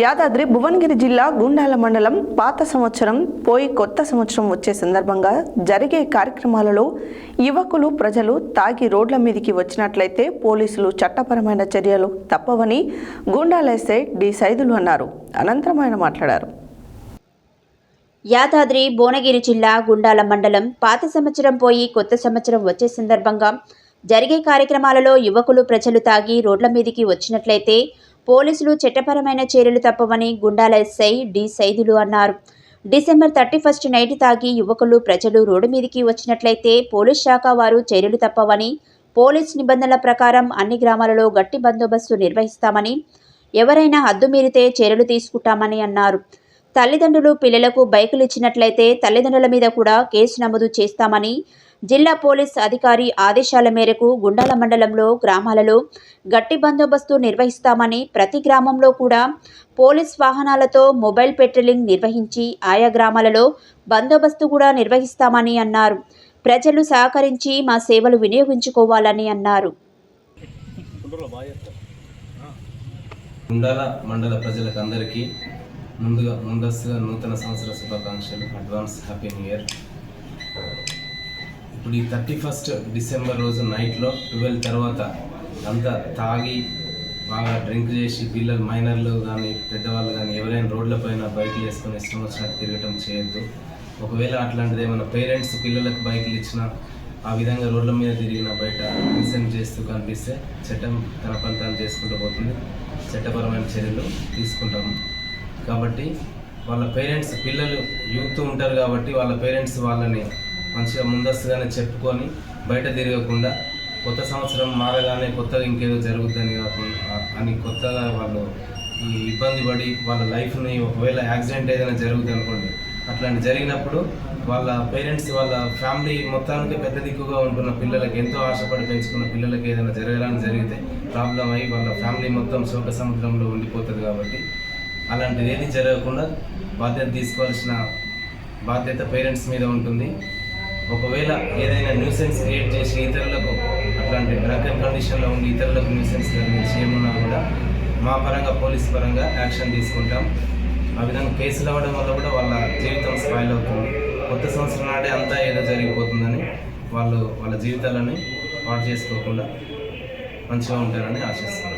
యాదాద్రి భువనగిరి జిల్లా గుండాల మండలం పాత సంవత్సరం పోయి కొత్త సంవత్సరం వచ్చే సందర్భంగా జరిగే కార్యక్రమాలలో యువకులు ప్రజలు తాగి రోడ్ల మీదకి వచ్చినట్లయితే పోలీసులు చట్టపరమైన చర్యలు తప్పవని గుండాల ఎస్ఐ డి సైదులు అన్నారు. అనంతరం ఆయన మాట్లాడారు. యాదాద్రి భువనగిరి జిల్లా గుండాల మండలం పాత సంవత్సరం పోయి కొత్త సంవత్సరం వచ్చే సందర్భంగా జరిగే కార్యక్రమాలలో యువకులు ప్రజలు తాగి రోడ్ల మీదకి వచ్చినట్లయితే పోలీసులు చట్టపరమైన చర్యలు తప్పవని గుండాల ఎస్ఐ డి సైదులు అన్నారు. డిసెంబర్ 31 నైట్ తాగి యువకులు ప్రజలు రోడ్డు మీదకి వచ్చినట్లయితే పోలీస్ శాఖ వారు చర్యలు తప్పవని, పోలీస్ నిబంధనల ప్రకారం అన్ని గ్రామాలలో గట్టి బందోబస్తు నిర్వహిస్తామని, ఎవరైనా హద్దు మీరితే చర్యలు తీసుకుంటామని అన్నారు. తల్లిదండ్రులు పిల్లలకు బైకులు ఇచ్చినట్లయితే తల్లిదండ్రుల మీద కూడా కేసు నమోదు చేస్తామని, జిల్లా పోలీస్ అధికారి ఆదేశాల మేరకు గుండాల మండలంలో గ్రామాలలో గట్టి బందోబస్తు నిర్వహిస్తామని, ప్రతి గ్రామంలో కూడా పోలీస్ వాహనాలతో మొబైల్ పెట్రోలింగ్ నిర్వహించి ఆయా గ్రామాలలో బందోబస్తు కూడా నిర్వహిస్తామని అన్నారు. ప్రజలు సహకరించి మా సేవలు వినియోగించుకోవాలని అన్నారు. గుండాల మండల ప్రజలకు అందరికీ ముందస్తుగా నూతన సంవత్సర శుభాకాంక్షలు. Advance happy new year. ఇప్పుడు ఈ 31 డిసెంబర్ రోజు నైట్లో 12 తర్వాత అంతా తాగి బాగా డ్రింక్ చేసి పిల్లలు మైనర్లు కానీ పెద్దవాళ్ళు కానీ ఎవరైనా రోడ్లపైన బైకులు వేసుకొని ఇష్టం వచ్చినట్టు తిరగటం చేయొద్దు. ఒకవేళ అట్లాంటిది ఏమైనా పేరెంట్స్ పిల్లలకు బైకులు ఇచ్చినా ఆ విధంగా రోడ్ల మీద తిరిగిన బయట లిసన్ చేస్తూ కనిపిస్తే చట్టం తన పని తాను చేసుకుంటూ పోతుంది. చట్టపరమైన చర్యలు తీసుకుంటాము. కాబట్టి వాళ్ళ పేరెంట్స్ పిల్లలు యూత్ ఉంటారు కాబట్టి వాళ్ళ పేరెంట్స్ వాళ్ళని మంచిగా ముందస్తుగానే చెప్పుకొని బయట తిరగకుండా కొత్త సంవత్సరం మారగానే కొత్తగా ఇంకేదో జరుగుతుందని కాకుండా అని కొత్తగా వాళ్ళు ఈ ఇబ్బంది పడి వాళ్ళ లైఫ్ని ఒకవేళ యాక్సిడెంట్ ఏదైనా జరుగుతుంది అనుకోండి, అట్లాంటి జరిగినప్పుడు వాళ్ళ పేరెంట్స్ వాళ్ళ ఫ్యామిలీ మొత్తానికి పెద్ద దిక్కుగా ఉంటున్న పిల్లలకి ఎంతో ఆశపడి పెంచుకున్న పిల్లలకి ఏదైనా జరగాలని జరిగితే ప్రాబ్లం అయ్యి వాళ్ళ ఫ్యామిలీ మొత్తం శోక సముద్రంలో ఉండిపోతుంది. కాబట్టి అలాంటిది ఏది జరగకుండా బాధ్యత తీసుకోవాల్సిన బాధ్యత పేరెంట్స్ మీద ఉంటుంది. ఒకవేళ ఏదైనా న్యూసెన్స్ క్రియేట్ చేసి ఇతరులకు అట్లాంటి డ్రగ్ అండ్ కండిషన్లో ఉండి ఇతరులకు న్యూసెన్స్ కలిగించి ఏమున్నా కూడా మా పరంగా పోలీస్ పరంగా యాక్షన్ తీసుకుంటాం. ఆ విధంగా కేసులు అవ్వడం వల్ల కూడా వాళ్ళ జీవితం స్పాయిల్ అవుతుంది. కొత్త సంవత్సరం నాడే అంతా ఏదో జరిగిపోతుందని వాళ్ళు వాళ్ళ జీవితాలని పాటు చేసుకోకుండా మంచిగా ఉంటారని ఆశిస్తున్నాను.